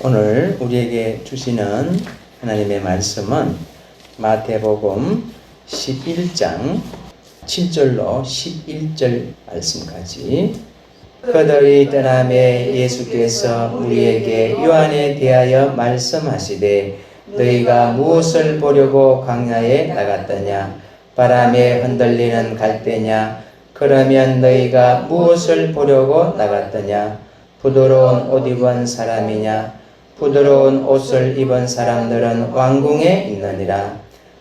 오늘 우리에게 주시는 하나님의 말씀은 마태복음 11장 7절로 11절 말씀까지. 그들이 떠남에 예수께서 우리에게 요한에 대하여 말씀하시되 너희가 무엇을 보려고 광야에 나갔더냐? 바람에 흔들리는 갈대냐? 그러면 너희가 무엇을 보려고 나갔더냐? 부드러운 옷 입은 사람이냐? 부드러운 옷을 입은 사람들은 왕궁에 있느니라.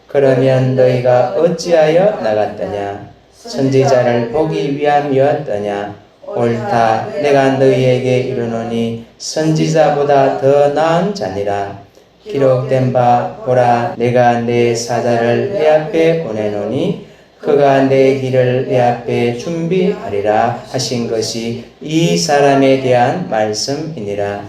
그러면 너희가 어찌하여 나갔더냐? 선지자를 보기 위함이었더냐? 옳다. 내가 너희에게 이르노니 선지자보다 더 나은 자니라. 기록된 바 보라, 내가 내 사자를 내 앞에 보내노니 그가 내 길을 내 앞에 준비하리라 하신 것이 이 사람에 대한 말씀이니라.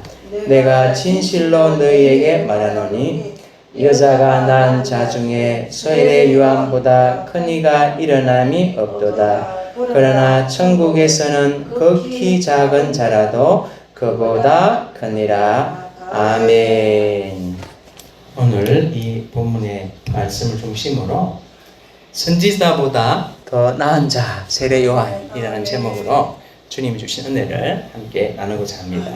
내가 진실로 너희에게 말하노니 여자가 낳은 자 중에 소엘의 요한보다 큰 이가 일어남이 없도다. 그러나 천국에서는 극히 작은 자라도 그보다 크니라. 아멘. 오늘 이 본문의 말씀을 중심으로 선지자보다 더 나은 자, 세례 요한이라는 제목으로 주님이 주신 은혜를 함께 나누고자 합니다.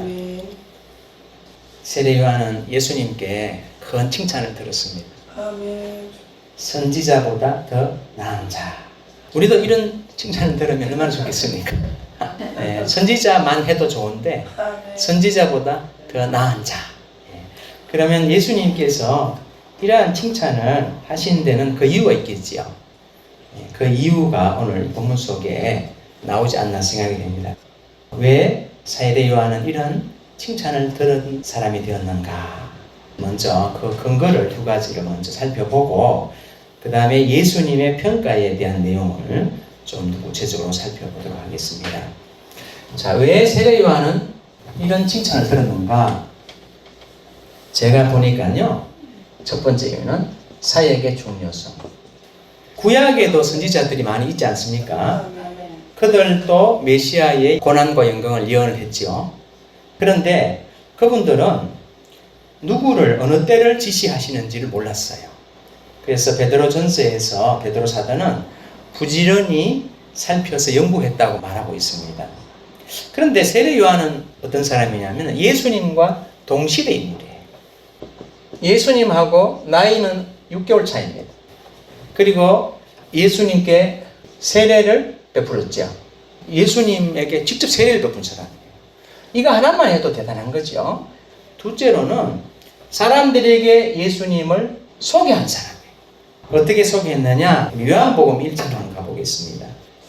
세례 요한은 예수님께 큰 칭찬을 들었습니다. 선지자보다 더 나은 자. 우리도 이런 칭찬을 들으면 얼마나 좋겠습니까? 네, 선지자만 해도 좋은데 선지자보다 더 나은 자. 그러면 예수님께서 이러한 칭찬을 하신 데는 그 이유가 있겠지요. 그 이유가 오늘 본문 속에 나오지 않나 생각이 됩니다. 왜 세례 요한은 이런 칭찬을 들은 사람이 되었는가? 먼저 그 근거를 두 가지를 먼저 살펴보고 그 다음에 예수님의 평가에 대한 내용을 좀 더 구체적으로 살펴보도록 하겠습니다. 자, 왜 세례 요한은 이런 칭찬을 들었는가? 제가 보니까요, 첫 번째 이유는 사역의 중요성. 구약에도 선지자들이 많이 있지 않습니까? 그들도 메시아의 고난과 영광을 예언을 했지요. 그런데 그분들은 누구를 어느 때를 지시하시는지를 몰랐어요. 그래서 베드로전서에서 베드로 사도는 부지런히 살펴서 연구했다고 말하고 있습니다. 그런데 세례 요한은 어떤 사람이냐면 예수님과 동시대 인물이에요. 예수님하고 나이는 6개월 차입니다. 그리고 예수님께 세례를 베풀었죠. 예수님에게 직접 세례를 베푼 사람이에요. 이거 하나만 해도 대단한 거죠. 둘째로는 사람들에게 예수님을 소개한 사람이에요. 어떻게 소개했느냐? 요한복음 1장 한번 가보겠습니다.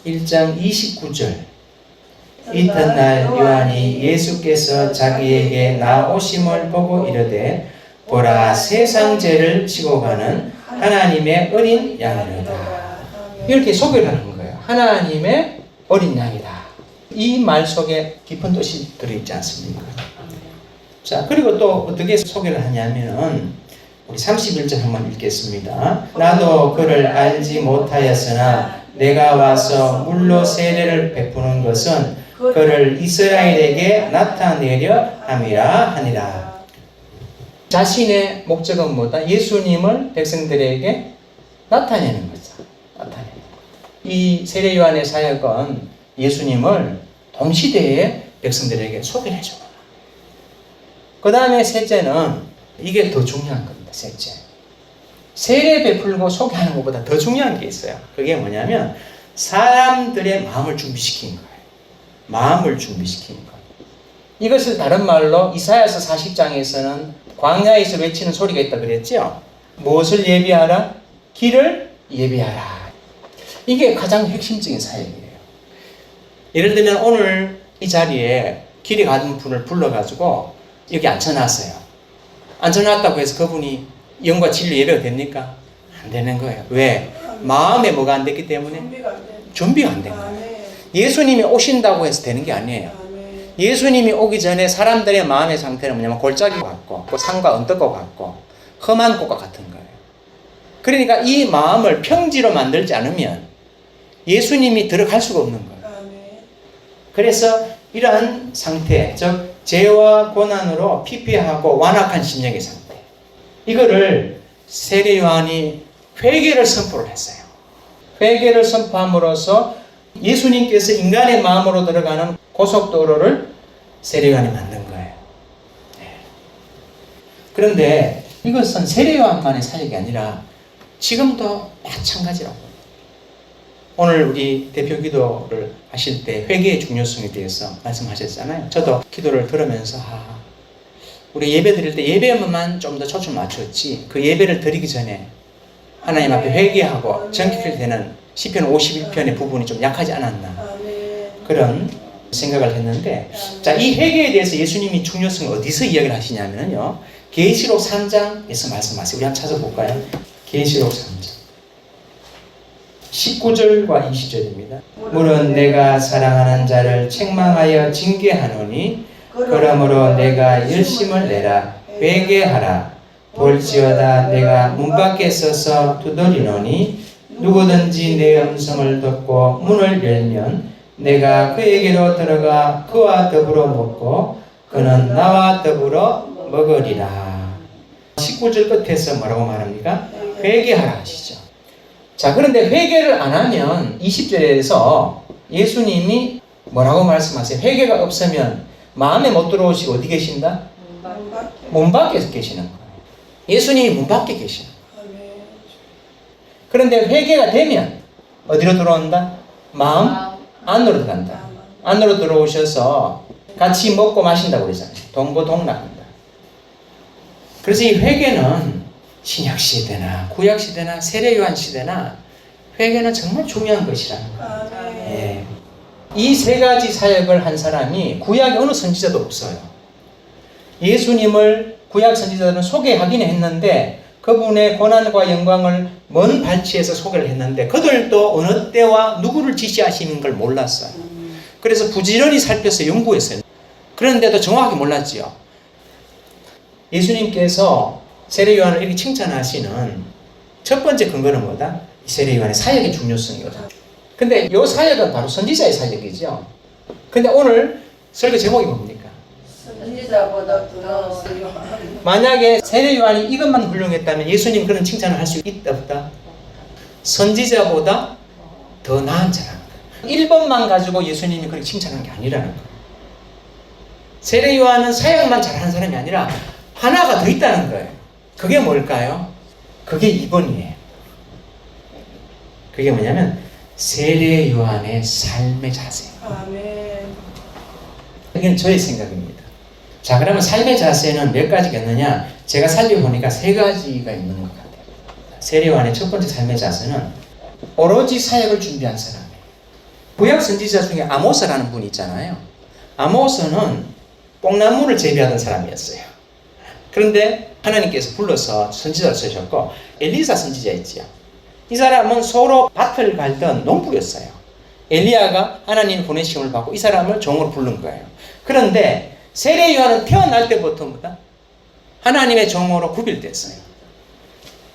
1장 29절. 이튿날 요한이 예수께서 자기에게 나오심을 보고 이르되 보라, 세상 죄를 지고 가는 하나님의 어린 양이로다. 이렇게 소개를 하는 거예요. 하나님의 어린 양이다. 이 말 속에 깊은 뜻이 들어있지 않습니까? 자, 그리고 또 어떻게 소개를 하냐면은 우리 31절 한번 읽겠습니다. 나도 그를 알지 못하였으나 내가 와서 물로 세례를 베푸는 것은 그를 이스라엘에게 나타내려 함이라 하니라. 자신의 목적은 뭐다? 예수님을 백성들에게 나타내는 거죠. 나타내는 거. 이 세례 요한의 사역은 예수님을 동시대의 백성들에게 소개를 해줘. 그 다음에 셋째는 이게 더 중요한 겁니다. 셋째. 세례 베풀고 소개하는 것보다 더 중요한 게 있어요. 그게 뭐냐면 사람들의 마음을 준비시키는 거예요. 마음을 준비시키는 거예요. 이것을 다른 말로 이사야서 40장에서는 광야에서 외치는 소리가 있다 그랬죠? 무엇을 예비하라? 길을 예비하라. 이게 가장 핵심적인 사역이에요. 예를 들면 오늘 이 자리에 길이 가는 분을 불러가지고 여기 앉혀놨어요. 앉혀놨다고 해서 그분이 영과 진리 예배가 됩니까? 안 되는 거예요. 왜? 마음에 뭐가 안 됐기 때문에? 준비가 안 된 거예요. 예수님이 오신다고 해서 되는 게 아니에요. 예수님이 오기 전에 사람들의 마음의 상태는 뭐냐면 골짜기 같고 산과 언덕과 같고 험한 곳과 같은 거예요. 그러니까 이 마음을 평지로 만들지 않으면 예수님이 들어갈 수가 없는 거예요. 그래서 이러한 상태, 즉 죄와 고난으로 피폐하고 완악한 심령의 상태. 이거를 세례 요한이 회개를 선포를 했어요. 회개를 선포함으로써 예수님께서 인간의 마음으로 들어가는 고속도로를 세례 요한이 만든 거예요. 그런데 이것은 세례 요한만의 사역이 아니라 지금도 마찬가지라고. 오늘 우리 대표 기도를 하실 때 회개의 중요성에 대해서 말씀하셨잖아요. 저도 기도를 들으면서 우리 예배 드릴 때 예배만 좀 더 초점 맞췄지 그 예배를 드리기 전에 하나님 앞에 회개하고 정결되는 시편 51편의 부분이 좀 약하지 않았나 그런 생각을 했는데, 자, 이 회개에 대해서 예수님이 중요성을 어디서 이야기를 하시냐면요, 계시록 3장에서 말씀하세요. 우리 한번 찾아볼까요? 계시록 3장 19절과 20절입니다. 물은 내가 사랑하는 자를 책망하여 징계하노니 그러므로 내가 열심을 내라. 회개하라. 볼지어다 내가 문 밖에 서서 두드리노니 누구든지 내 음성을 듣고 문을 열면 내가 그에게로 들어가 그와 더불어 먹고 그는 나와 더불어 먹으리라. 19절 끝에서 뭐라고 말합니까? 회개하라 하시죠. 자, 그런데 회개를 안 하면 20절에서 예수님이 뭐라고 말씀하세요? 회개가 없으면 마음에 못 들어오시고 어디 계신다? 문 밖에 계시는 거예요. 예수님이 문 밖에 계시는 거예요. 그런데 회개가 되면 어디로 들어온다? 마음 안으로 들어간다. 안으로 들어오셔서 같이 먹고 마신다고 그러잖아요. 동고동락한다. 그래서 이 회개는 신약 시대나 구약 시대나 세례 요한 시대나 회개는 정말 중요한 것이라는 거예요. 예. 이 세 가지 사역을 한 사람이 구약에 어느 선지자도 없어요. 예수님을 구약 선지자들은 소개하기는 했는데 그분의 고난과 영광을 먼 발치에서 소개를 했는데 그들도 어느 때와 누구를 지시하시는 걸 몰랐어요. 그래서 부지런히 살펴서 연구했어요. 그런데도 정확하게 몰랐지요. 예수님께서 세례 요한을 이렇게 칭찬하시는 첫 번째 근거는 뭐다? 세례 요한의 사역의 중요성이거든. 근데 이 사역은 바로 선지자의 사역이죠. 근데 오늘 설교 제목이 뭡니까? 선지자보다 더 나았어요. 만약에 세례 요한이 이것만 훌륭했다면 예수님 그런 칭찬을 할 수 있다 없다? 선지자보다 더 나은 자라는 거예요. 1번만 가지고 예수님이 그렇게 칭찬한 게 아니라는 거예요. 세례 요한은 사역만 잘하는 사람이 아니라 하나가 더 있다는 거예요. 그게 뭘까요? 그게 2번이에요. 그게 뭐냐면 세례 요한의 삶의 자세. 아멘. 이건 저의 생각입니다. 자, 그러면 삶의 자세는 몇 가지가 있느냐? 제가 살펴보니까 3가지가 있는 것 같아요. 세례 요한의 첫 번째 삶의 자세는 오로지 사역을 준비한 사람이에요. 구약 선지자 중에 아모스라는 분이 있잖아요. 아모스는 뽕나무를 재배하던 사람이었어요. 그런데 하나님께서 불러서 선지자를 쓰셨고, 엘리사 선지자 있지요. 이 사람은 서로 밭을 갈던 농부였어요. 엘리야가 하나님 보내심을 받고 이 사람을 종으로 부른 거예요. 그런데 세례 요한은 태어날 때부터 뭐다? 하나님의 종으로 구별됐어요.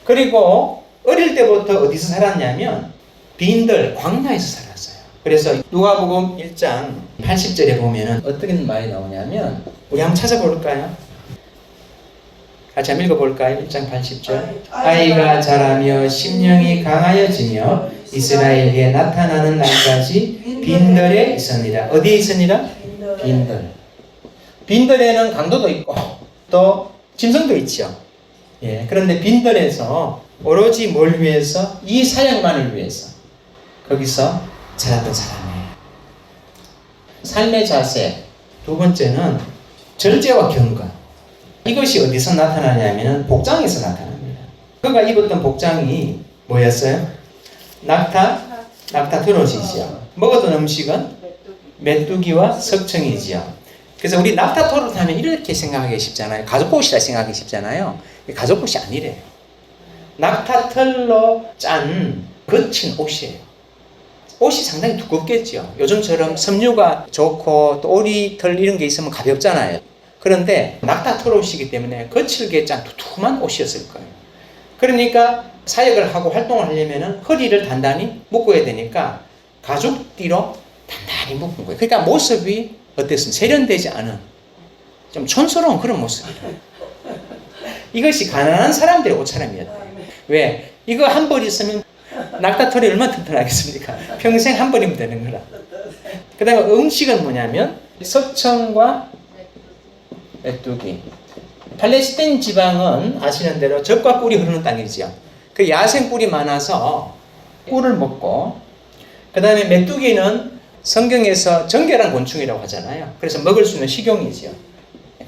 그리고 어릴 때부터 어디서 살았냐면 빈들 광야에서 살았어요. 그래서 누가복음 1장 80절에 보면은 어떤 말이 나오냐면, 우리 한번 찾아볼까요? 같이 한번 읽어볼까요? 1장 80절. 아이가 자라며 심령이 강하여지며 이스라엘에 나타나는 날까지 빈들에 있으니라. 어디에 있으니라? 빈들. 빈들에는 강도도 있고 또 짐승도 있죠. 예, 그런데 빈들에서 오로지 뭘 위해서? 이 사역만을 위해서 거기서 자랐던 사람이에요. 삶의 자세. 두 번째는 절제와 경건. 이것이 어디서 나타나냐면 복장에서 나타납니다. 그가 입었던 복장이 뭐였어요? 낙타 트롯이지요. 먹었던 음식은 메뚜기와 석청이지요. 그래서 우리 낙타 트롯 하면 이렇게 생각하기 쉽잖아요. 가죽옷이라 생각하기 쉽잖아요. 가죽옷이 아니래요. 낙타 털로 짠 거친 옷이에요. 옷이 상당히 두껍겠죠. 요즘처럼 섬유가 좋고 또 오리털 이런 게 있으면 가볍잖아요. 그런데 낙타 털옷이기 때문에 거칠게 짠 두툼한 옷이었을 거예요. 그러니까 사역을 하고 활동을 하려면 허리를 단단히 묶어야 되니까 가죽띠로 단단히 묶은 거예요. 그러니까 모습이 어땠습니까? 세련되지 않은 좀 촌스러운 그런 모습이에요. 이것이 가난한 사람들의 옷차림이었다. 왜? 이거 한 벌 있으면 낙타털이 얼마나 튼튼하겠습니까? 평생 한 벌이면 되는 거라. 그 다음에 음식은 뭐냐면 석청과 메뚜기. 팔레스타인 지방은 아시는 대로 젖과 꿀이 흐르는 땅이죠. 그 야생 꿀이 많아서 꿀을 먹고, 그 다음에 메뚜기는 성경에서 정결한 곤충이라고 하잖아요. 그래서 먹을 수 있는 식용이죠.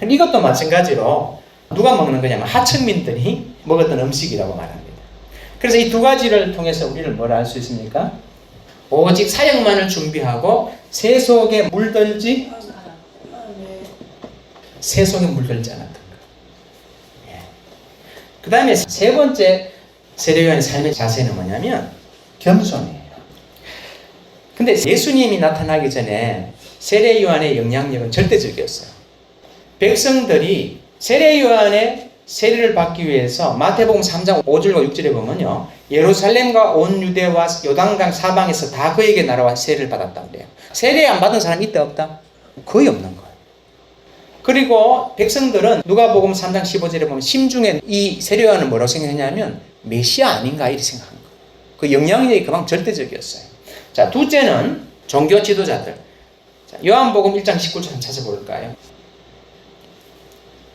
이것도 마찬가지로 누가 먹는 거냐면 하층민들이 먹었던 음식이라고 말합니다. 그래서 이 두 가지를 통해서 우리는 뭘 알 수 있습니까? 오직 사역만을 준비하고 새 속에 물들지 새 속에 물들지 않았던 거. 그 다음에 세 번째 세례요한의 삶의 자세는 뭐냐면 겸손이에요. 근데 예수님이 나타나기 전에 세례요한의 영향력은 절대적이었어요. 백성들이 세례요한의 세례를 받기 위해서 마태복음 3장 5절과 6절에 보면요, 예루살렘과 온 유대와 요단강 사방에서 다 그에게 날아와 세례를 받았다고 그래요. 세례 안 받은 사람 있다 없다? 거의 없는 거예요. 그리고 백성들은 누가복음 3장 15절에 보면 심중에 이 세례요한은 뭐라고 생각했냐면 메시아 아닌가 이렇게 생각한 거예요. 그 영향력이 그만큼 절대적이었어요. 자, 둘째는 종교 지도자들. 자, 요한복음 1장 19절 한번 찾아볼까요?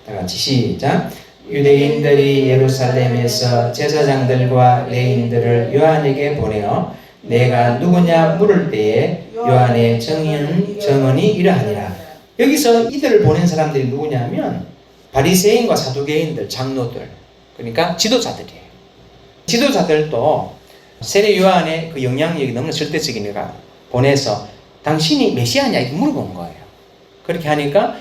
다 같이 시작. 유대인들이 예루살렘에서 제사장들과 레인들을 요한에게 보내어 내가 누구냐 물을 때에 요한의 정언이 이러하니라. 여기서 이들을 보낸 사람들이 누구냐면 바리새인과 사두개인들, 장로들, 그러니까 지도자들이에요. 지도자들도 세례 요한의 그 영향력이 너무나 절대적이니까 보내서 당신이 메시아냐 이렇게 물어본 거예요. 그렇게 하니까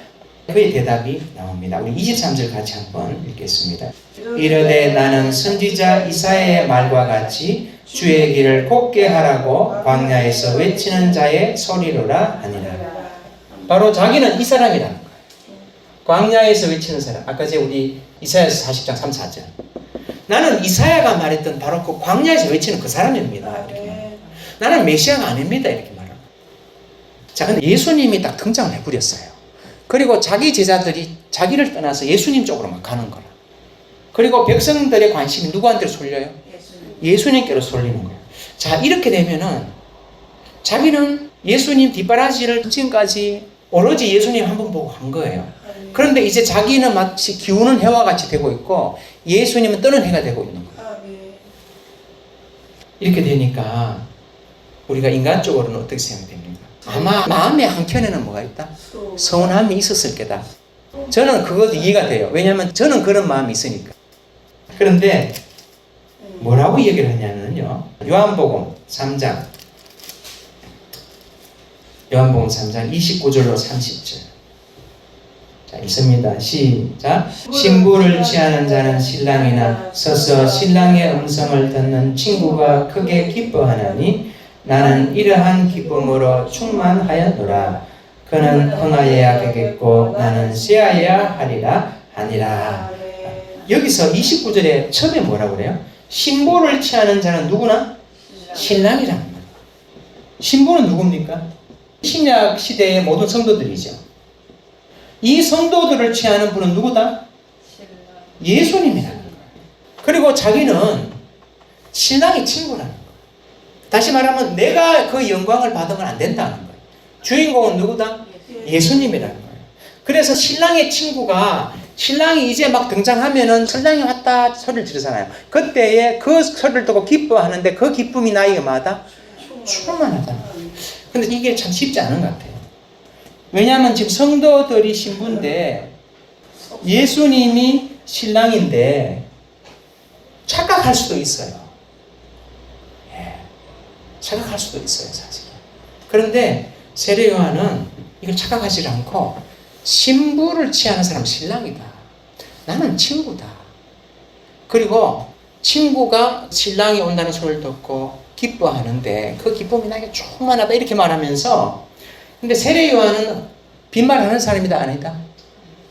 그의 대답이 나옵니다. 우리 23절 같이 한번 읽겠습니다. 이르되 나는 선지자 이사야의 말과 같이 주의 길을 곱게 하라고 광야에서 외치는 자의 소리로라 하니라. 바로 자기는 이 사람이라는 거예요. 광야에서 외치는 사람. 아까 우리 이사야서 40장 3, 4절. 나는 이사야가 말했던 바로 그 광야에서 외치는 그 사람입니다. 이렇게. 나는 메시아가 아닙니다. 이렇게 말합니다. 자, 근데 예수님이 딱 등장을 해버렸어요. 그리고 자기 제자들이 자기를 떠나서 예수님 쪽으로 막 가는 거라. 그리고 백성들의 관심이 누구한테로 쏠려요? 예수님께로 쏠리는 거예요. 자, 이렇게 되면은 자기는 예수님 뒷바라지를 지금까지 오로지 예수님 한 번 보고 한 거예요. 그런데 이제 자기는 마치 기우는 해와 같이 되고 있고 예수님은 뜨는 해가 되고 있는 거예요. 이렇게 되니까 우리가 인간적으로는 어떻게 생각됩니까? 아마 마음의 한켠에는 뭐가 있다? 서운함이 있었을 거다. 저는 그것도 이해가 돼요. 왜냐하면 저는 그런 마음이 있으니까. 그런데 뭐라고 얘기를 하냐면요, 요한복음 3장 29절로 30절. 자, 읽습니다. 시작. 신부를 취하는 자는 신랑이나 서서 신랑의 음성을 듣는 친구가 크게 기뻐하나니 나는 이러한 기쁨으로 충만하였노라. 그는 흥하여야 되겠고 나는 쇠하여야 하리라 하니라. 여기서 29절에 처음에 뭐라고 그래요? 신부를 취하는 자는 누구나? 신랑이라는 거예요. 신부는 누굽니까? 신약 시대의 모든 성도들이죠. 이 성도들을 취하는 분은 누구다? 예수님이라는 거예요. 그리고 자기는 신랑의 친구라는 거예요. 다시 말하면 내가 그 영광을 받으면 안 된다는 거예요. 주인공은 누구다? 예수님이라는 거예요. 그래서 신랑의 친구가 신랑이 이제 막 등장하면은 신랑이 왔다 소리를 지르잖아요. 그때에 그 소리를 듣고 기뻐하는데 그 기쁨이 나에게 뭐하다? 충만하다는 거예요. 근데 이게 참 쉽지 않은 것 같아요. 왜냐하면 지금 성도들이 신부인데 예수님이 신랑인데 착각할 수도 있어요. 착각할 수도 있어요, 사실. 그런데 세례 요한은 이걸 착각하지 않고 신부를 취하는 사람은 신랑이다. 나는 친구다. 그리고 친구가 신랑이 온다는 소리를 듣고 기뻐하는데 그 기쁨이 나에게 충만하다 이렇게 말하면서, 근데 세례 요한은 빈말하는 사람이다 아니다?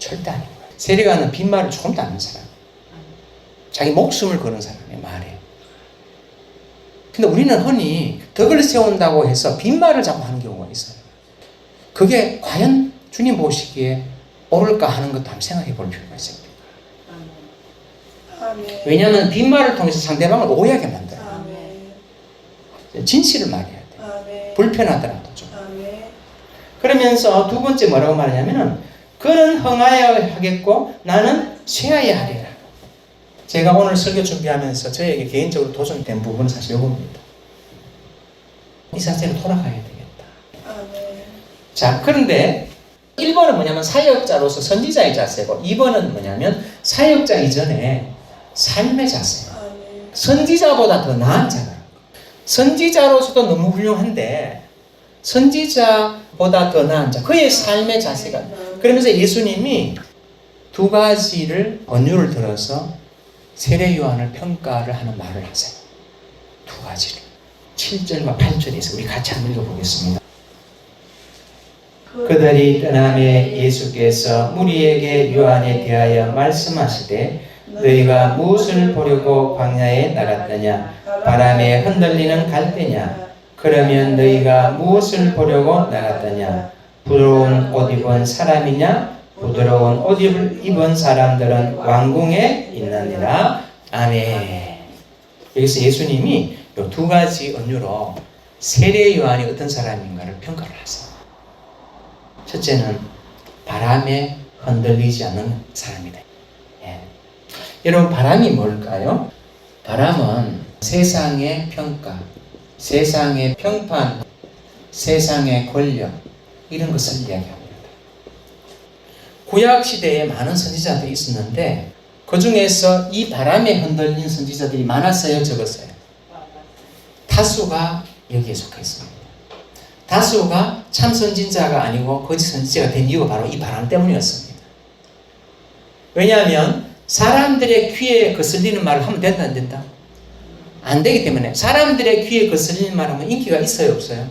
절대 아닌 거예요. 세례 요한은 빈말을 조금도 안 하는 사람. 자기 목숨을 거는 사람의 말에. 근데 우리는 흔히 덕을 세운다고 해서 빈말을 자꾸 하는 경우가 있어요. 그게 과연 주님 보시기에 옳을까 하는 것도 한번 생각해 볼 필요가 있습니다. 아멘. 왜냐하면 빈말을 통해서 상대방을 오해하게 만들어요. 아멘. 진실을 말해야 돼요. 아멘. 불편하더라도 좀. 아멘. 그러면서 두 번째 뭐라고 말하냐면은 그는 흥하여야 하겠고 나는 쇠하여야 하리라. 제가 오늘 설교 준비하면서 저에게 개인적으로 도전된 부분은 사실 이겁니다. 이 자세로 돌아가야 되겠다. 아멘. 자, 그런데 1번은 뭐냐면 사역자로서 선지자의 자세고 2번은 뭐냐면 사역자 이전에 삶의 자세예요. 아멘. 선지자보다 더 나은 자가. 선지자로서도 너무 훌륭한데 선지자보다 더 나은 자. 그의 삶의 자세가. 그러면서 예수님이 두 가지를 언유를 들어서 세례 요한을 평가를 하는 말을 하세요. 두 가지를. 7절과 8절에서 우리 같이 한번 읽어보겠습니다. 그들이 떠남에 예수께서 무리에게 요한에 대하여 말씀하시되 너희가 무엇을 보려고 광야에 나갔더냐 바람에 흔들리는 갈대냐 그러면 너희가 무엇을 보려고 나갔더냐 부드러운 옷 입은 사람이냐 부드러운 옷 입은 사람들은 왕궁에 있느니라. 아멘. 여기서 예수님이 이 두 가지 언유로 세례 요한이 어떤 사람인가를 평가를 하세요. 첫째는 바람에 흔들리지 않는 사람이다. 예. 여러분 바람이 뭘까요? 바람은 세상의 평가, 세상의 평판, 세상의 권력 이런 것을 이야기합니다. 구약 시대에 많은 선지자들이 있었는데 그 중에서 이 바람에 흔들린 선지자들이 많았어요, 적었어요? 다수가 여기에 속해 있습니다. 다수가 참 선지자가 아니고 거짓 선지자가 된 이유가 바로 이 바람 때문이었습니다. 왜냐하면 사람들의 귀에 거슬리는 말을 하면 된다 안 된다? 안 되기 때문에 사람들의 귀에 거슬리는 말을 하면 인기가 있어요 없어요?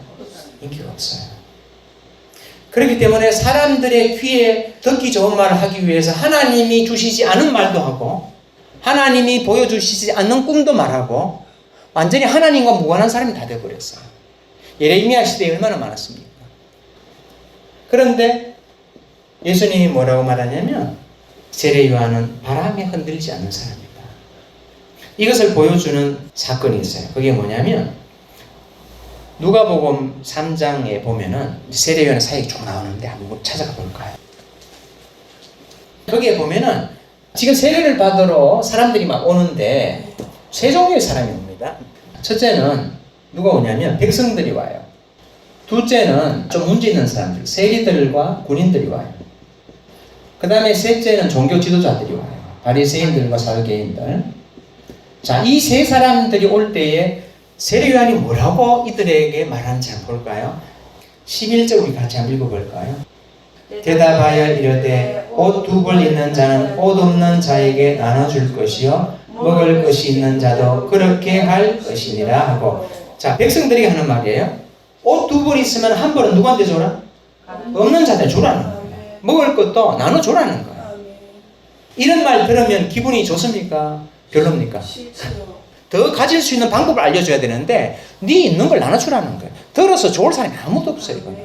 인기가 없어요. 그렇기 때문에 사람들의 귀에 듣기 좋은 말을 하기 위해서 하나님이 주시지 않은 말도 하고 하나님이 보여주시지 않는 꿈도 말하고 완전히 하나님과 무관한 사람이 다 되어버렸어요. 예레미야 시대에 얼마나 많았습니까? 그런데 예수님이 뭐라고 말하냐면 세례 요한은 바람에 흔들리지 않는 사람이다. 이것을 보여주는 사건이 있어요. 그게 뭐냐면 누가복음 3장에 보면은 세례 요한의 사역이 쭉 나오는데 한번 찾아가 볼까요? 거기에 보면은 지금 세례를 받으러 사람들이 막 오는데 세 종류의 사람이 옵니다. 첫째는 누가 오냐면 백성들이 와요. 둘째는 좀 문제 있는 사람들, 세리들과 군인들이 와요. 그 다음에 셋째는 종교 지도자들이 와요. 바리새인들과 사두개인들. 자, 이 세 사람들이 올 때에 세례 요한이 뭐라고 이들에게 말하는지 한번 볼까요? 11절 우리 같이 한번 읽어볼까요? 대답하여 이르되 옷 두 벌 있는 자는 옷 없는 자에게 나눠줄 것이요 먹을 것이 있는 자도 그렇게 할 것이니라 하고. 자, 백성들이 하는 말이에요. 옷 두 벌 있으면 한 벌은 누구한테 줘라? 없는 자한테 주라는 거예요. 먹을 것도 나눠주라는 거예요. 이런 말 들으면 기분이 좋습니까? 별로입니까? 더 가질 수 있는 방법을 알려줘야 되는데 네 있는 걸 나눠주라는 거예요. 들어서 좋을 사람이 아무도 없어요. 이거는.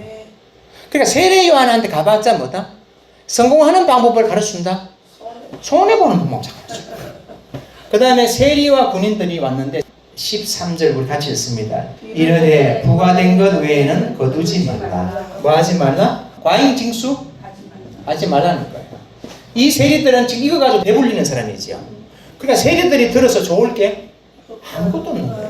그러니까 세례 요한한테 가봤자 뭐다? 성공하는 방법을 가르친다? 손해보는 방법을 가르쳐. 그 다음에 세리와 군인들이 왔는데 13절 우리 같이 읽습니다. 이르되 부과된 것 외에는 거두지 말라. 뭐 하지 말라? 과잉징수? 하지 말라는 거예요. 이 세리들은 지금 이거 가지고 배불리는 사람이지요. 그러니까 세리들이 들어서 좋을 게 아무것도 없는 거예요.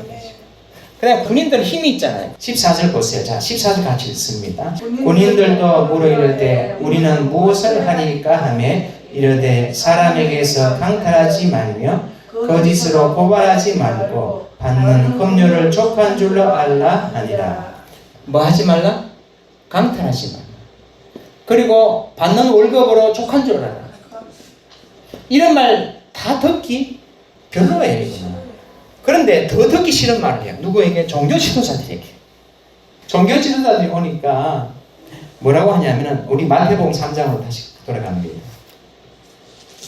그다음 군인들은 힘이 있잖아요. 14절 보세요. 자, 14절 같이 읽습니다. 군인들도 물어 이르되 우리는 무엇을 하리까 하며 이르되 사람에게서 강탈하지 말며 거짓으로 고발하지 말고 받는 급료를 족한 줄로 알라 하니라. 뭐 하지 말라? 강탈하지 말라. 그리고 받는 월급으로 족한 줄 알아. 이런 말 다 듣기 별로예요. 이거는. 그런데 더 듣기 싫은 말을 해요. 누구에게? 종교 지도자들에게. 종교 지도자들이 오니까 뭐라고 하냐면은 우리 마태복음 3장으로 다시 돌아갑니다.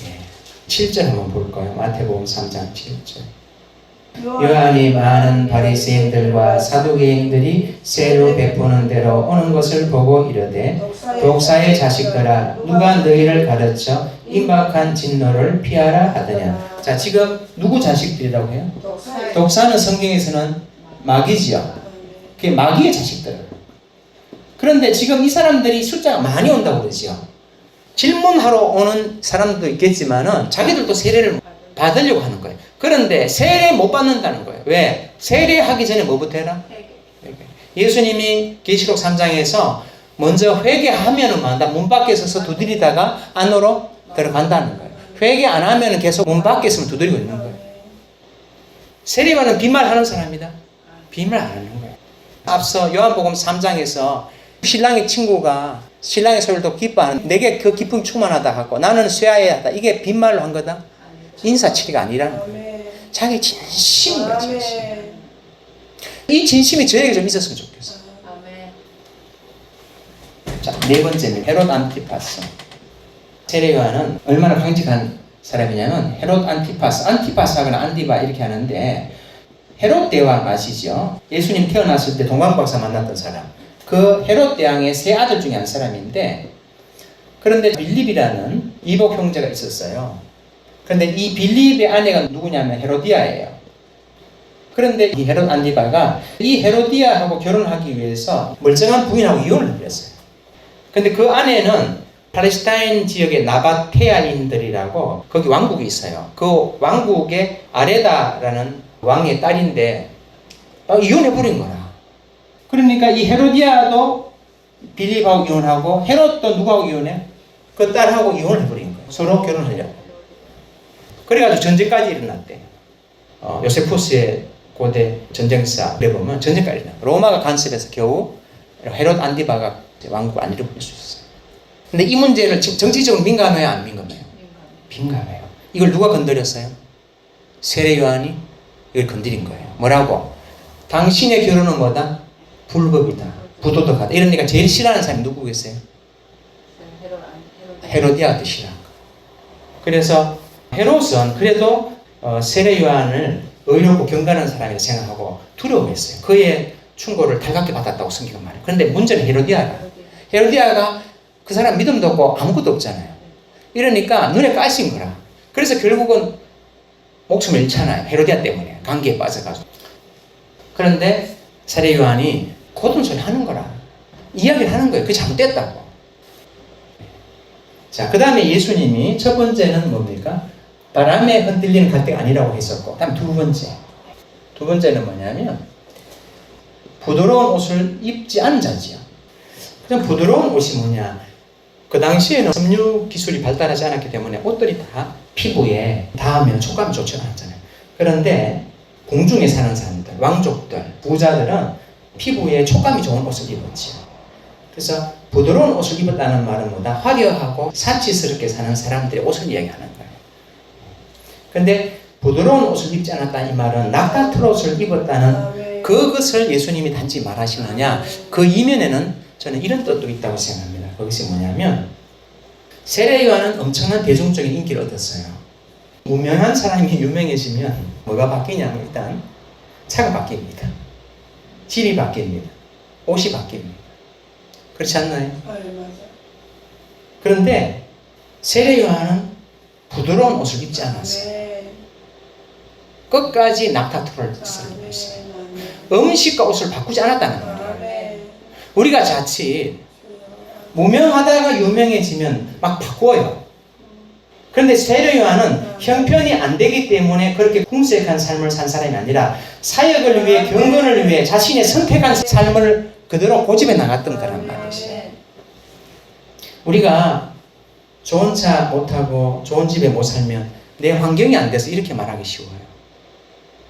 예. 7절 한번 볼까요? 마태복음 3장 7절. 요한이 많은 바리새인들과 사두개인들이 세로 베푸는 대로 오는 것을 보고 이르되 독사의 자식들아 누가 너희를 가르쳐 임박한 진노를 피하라 하더냐. 자, 지금 누구 자식들이라고 해요? 독사는 성경에서는 마귀지요. 그게 마귀의 자식들. 그런데 지금 이 사람들이 숫자가 많이 온다고 그러지요. 질문하러 오는 사람도 있겠지만은 자기들도 세례를 받으려고 하는 거예요. 그런데 세례 못 받는다는 거예요. 왜? 세례하기 전에 뭐부터 해라? 예수님이 계시록 3장에서 먼저 회개하면은 만다 문 밖에 서서 두드리다가 안으로 들어간다는 거예요. 회개 안 하면은 계속 문 밖에 있으면 두드리고 있는 거예요. 세례받는 빈말하는 사람이다. 빈말 안 하는 거예요. 앞서 요한복음 3장에서 신랑의 친구가 신랑의 소리를 듣고 기뻐하는 내게 그 기쁨이 충만하다 하고 나는 쇠하여야 하다. 이게 빈말로 한 거다. 인사치리가 아니라는 거예요. 자기 진심인 거예요. 진심. 이 진심이 저에게 좀 있었으면 좋겠어요. 자, 네 번째는 헤롯 안티파스. 세례 요한은 얼마나 강직한 사람이냐면 헤롯 안티파스, 안티파스하거나 안디바 이렇게 하는데 헤롯 대왕 아시죠? 예수님 태어났을 때 동방박사 만났던 사람. 그 헤롯 대왕의 세 아들 중에 한 사람인데 그런데 빌립이라는 이복 형제가 있었어요. 그런데 이 빌립의 아내가 누구냐면 헤로디아예요. 그런데 이 헤롯 안디바가 이 헤로디아하고 결혼하기 위해서 멀쩡한 부인하고 이혼을 했어요. 그런데 그 아내는 팔레스타인 지역의 나바테아인들이라고 거기 왕국이 있어요. 그 왕국의 아레다라는 왕의 딸인데 이혼해버린 거라. 그러니까 이 헤로디아도 빌립하고 이혼하고 헤롯도 누구하고 이혼해? 그 딸하고 이혼해버린 거예요. 서로 결혼하려고. 그래가지고 전쟁까지 일어났대. 요세푸스의 고대 전쟁사에 보면 전쟁까지 일어나. 로마가 간섭해서 겨우 헤롯 안디바가 왕국 안 잃어버릴 수 있어요. 근데 이 문제를 정치적으로 민감해요, 안 민감해요? 민감해요. 이걸 누가 건드렸어요? 세례 요한이 이걸 건드린 거예요. 뭐라고? 당신의 결혼은 뭐다? 불법이다. 부도덕하다. 이러니까 제일 싫어하는 사람이 누구겠어요? 헤로디아도 싫어한 거. 그래서 헤롯은 그래도 세례 요한을 의롭고 경건한 사람이라 생각하고 두려워했어요. 그의 충고를 달갑게 받았다고 성경은 말해요. 그런데 문제는 헤로디아가 그 사람 믿음도 없고 아무것도 없잖아요. 이러니까 눈에 까신 거라. 그래서 결국은 목숨을 잃잖아요. 헤로디아 때문에 감기에 빠져가지고. 그런데 세례 요한이 고든 소리 하는 거라. 이야기를 하는 거예요. 그게 잘못됐다고. 자, 그 다음에 예수님이 첫 번째는 뭡니까? 바람에 흔들리는 갈대가 아니라고 했었고, 다음 두 번째는 뭐냐면 부드러운 옷을 입지 않은 자지요. 그럼 부드러운 옷이 뭐냐? 그 당시에는 섬유 기술이 발달하지 않았기 때문에 옷들이 다 피부에 닿으면 촉감이 좋지 않았잖아요. 그런데 공중에 사는 사람들, 왕족들, 부자들은 피부에 촉감이 좋은 옷을 입었지요. 그래서 부드러운 옷을 입었다는 말은 뭐다? 화려하고 사치스럽게 사는 사람들의 옷을 이야기하는 거예요. 그런데 부드러운 옷을 입지 않았다 이 말은 낙타털 옷을 입었다는 그것을 예수님이 단지 말하시느냐? 그 이면에는 저는 이런 뜻도 있다고 생각합니다. 그것이 뭐냐면 세례 요한은 엄청난 대중적인 인기를 얻었어요. 무명한 사람이 유명해지면 뭐가 바뀌냐면 일단 차가 바뀝니다. 집이 바뀝니다. 옷이 바뀝니다. 그렇지 않나요? 맞아요. 그런데 세례 요한은 부드러운 옷을 입지 않았어요. 끝까지 낙타털을 쓰고 있어요. 음식과 옷을 바꾸지 않았다는 거예요. 우리가 자칫 무명하다가 유명해지면 막 바꿔요. 그런데 세례 요한은 형편이 안 되기 때문에 그렇게 궁색한 삶을 산 사람이 아니라 사역을 위해 경건을 위해 자신의 선택한 삶을 그대로 고집해 나갔던 거란 말이죠. 우리가 좋은 차 못 타고 좋은 집에 못 살면 내 환경이 안 돼서 이렇게 말하기 쉬워요.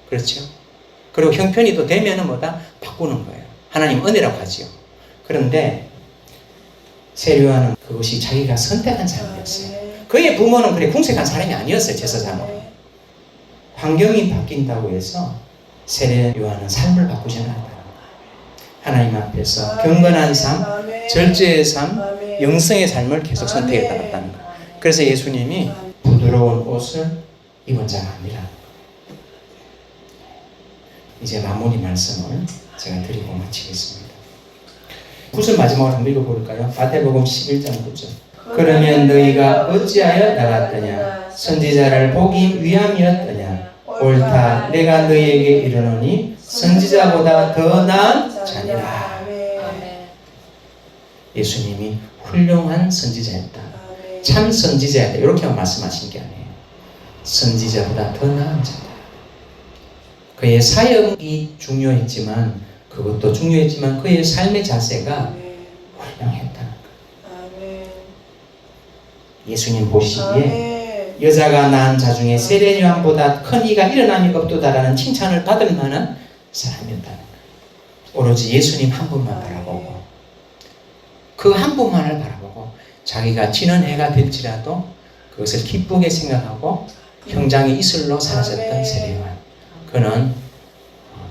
그렇죠? 그리고 형편이 또 되면은 뭐다? 바꾸는 거예요. 하나님 은혜라고 하지요. 그런데 세례 요한은 그것이 자기가 선택한 삶이었어요. 그의 부모는 그래 궁색한 사람이 아니었어요. 제사장은. 환경이 바뀐다고 해서 세례 요한은 삶을 바꾸지 않았다는 거예요. 하나님 앞에서 경건한 삶, 절제의 삶, 영성의 삶을 계속 선택해 나갔다는 거예요. 그래서 예수님이 부드러운 옷을 입은 자가 아니라 이제 마무리 말씀을 제가 드리고 마치겠습니다. 9절 마지막으로 한번 읽어볼까요? 마태복음 11장 9절. 그러면 너희가 어찌하여 나갔더냐? 선지자를 보기 위함이었더냐? 옳다. 내가 너희에게 이르노니 선지자보다 더 나은 자니라. 아멘. 예수님이 훌륭한 선지자였다. 아멘. 참 선지자였다. 이렇게만 말씀하신 게 아니에요. 선지자보다 더 나은 자다. 그의 사역이 중요했지만 그것도 중요했지만 그의 삶의 자세가 아멘. 훌륭했다는 거예요. 아멘. 예수님 보시기에 아멘. 여자가 낳은 자 중에 세례 요한보다 큰 이가 일어남이 없도다라는 칭찬을 받을 만한 사람이었다는 거예요. 오로지 예수님 한 분만 바라보고 그 한 분만을 바라보고 자기가 지는 해가 될지라도 그것을 기쁘게 생각하고 형장의 이슬로 사라졌던 세례 요한. 그는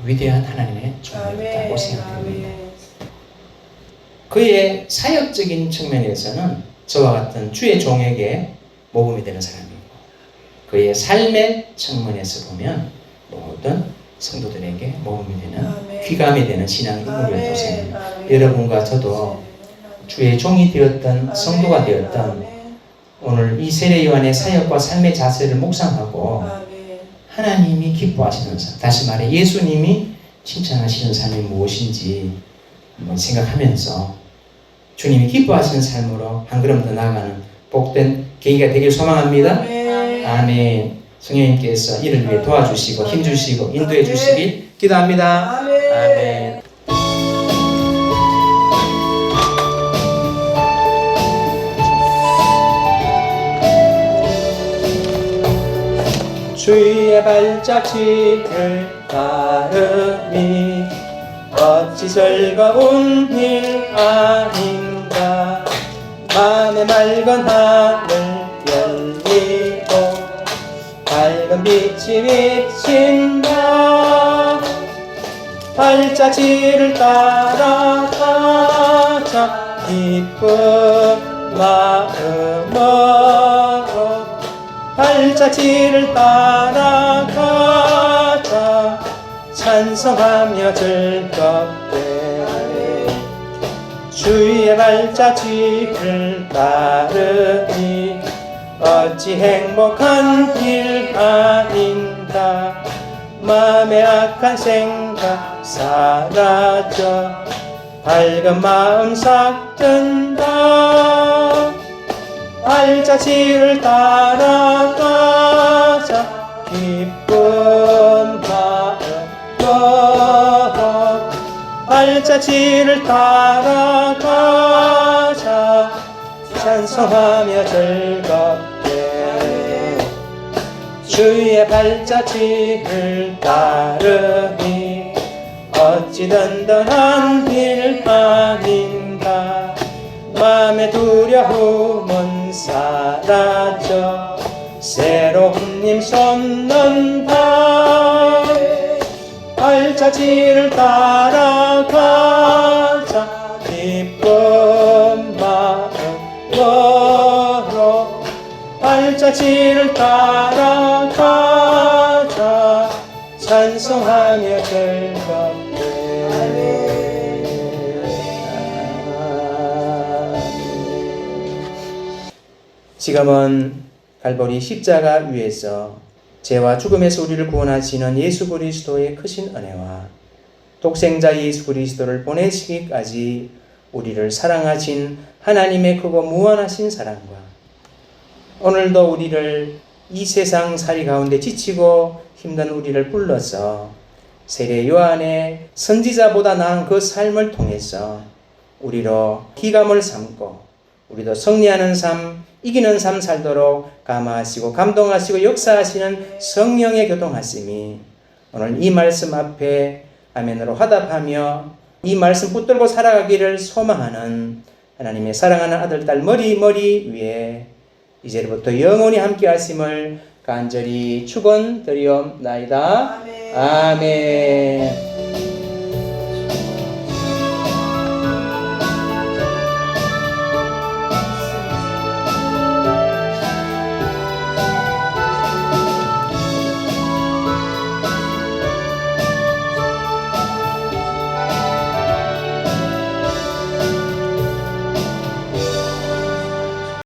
위대한 하나님의 종이었다고 생각됩니다. 그의 사역적인 측면에서는 저와 같은 주의 종에게 모범이 되는 사람이고 그의 삶의 측면에서 보면 모든 성도들에게 모범이 되는 귀감이 되는 신앙 인물이었다고 생각합니다. 여러분과 저도 주의 종이 되었던 성도가 되었던 오늘 이 세례 요한의 사역과 삶의 자세를 묵상하고 하나님이 기뻐하시는 삶, 다시 말해 예수님이 칭찬하시는 삶이 무엇인지 한번 생각하면서 주님이 기뻐하시는 삶으로 한 걸음 더 나아가는 복된 계기가 되길 소망합니다. 아멘. 성령님께서 이를 위해 도와주시고 힘주시고 인도해 주시길 기도합니다. 아멘. 주의 발자취를 따르니 어찌 즐거운 일 아닌가. 마음의 맑은 하늘 열리고 밝은 빛이 비친다. 발자취를 따라가자 기쁜 마음으로 발자취를 따라가자 찬송하며 즐겁게 주의 발자취를 따르니 어찌 행복한 일 아닌가. 마음의 악한 생각 사라져 밝은 마음 싹 든다. 발자취를 따라가자 기쁜 마음으로 발자취를 따라가자 찬송하며 즐겁게 주의 발자취를 따르니 어찌 든든한 일 아닌가. 마음의 두려움은 사라져 새로운 힘 솟는다. 발자취를 따라가자 기쁜 마음으로 발자취를 따라가자 찬송하며 즐겁게 지금은 갈보리 십자가 위에서 죄와 죽음에서 우리를 구원하시는 예수 그리스도의 크신 은혜와 독생자 예수 그리스도를 보내시기까지 우리를 사랑하신 하나님의 크고 무한하신 사랑과 오늘도 우리를 이 세상 살이 가운데 지치고 힘든 우리를 불러서 세례 요한의 선지자보다 나은 그 삶을 통해서 우리로 기감을 삼고 우리도 승리하는 삶, 이기는 삶 살도록 감화하시고 감동하시고 역사하시는 성령의 교통하심이 오늘 이 말씀 앞에 아멘으로 화답하며 이 말씀 붙들고 살아가기를 소망하는 하나님의 사랑하는 아들, 딸 머리 위에 이제부터 영원히 함께 하심을 간절히 축원드리옵나이다. 아멘.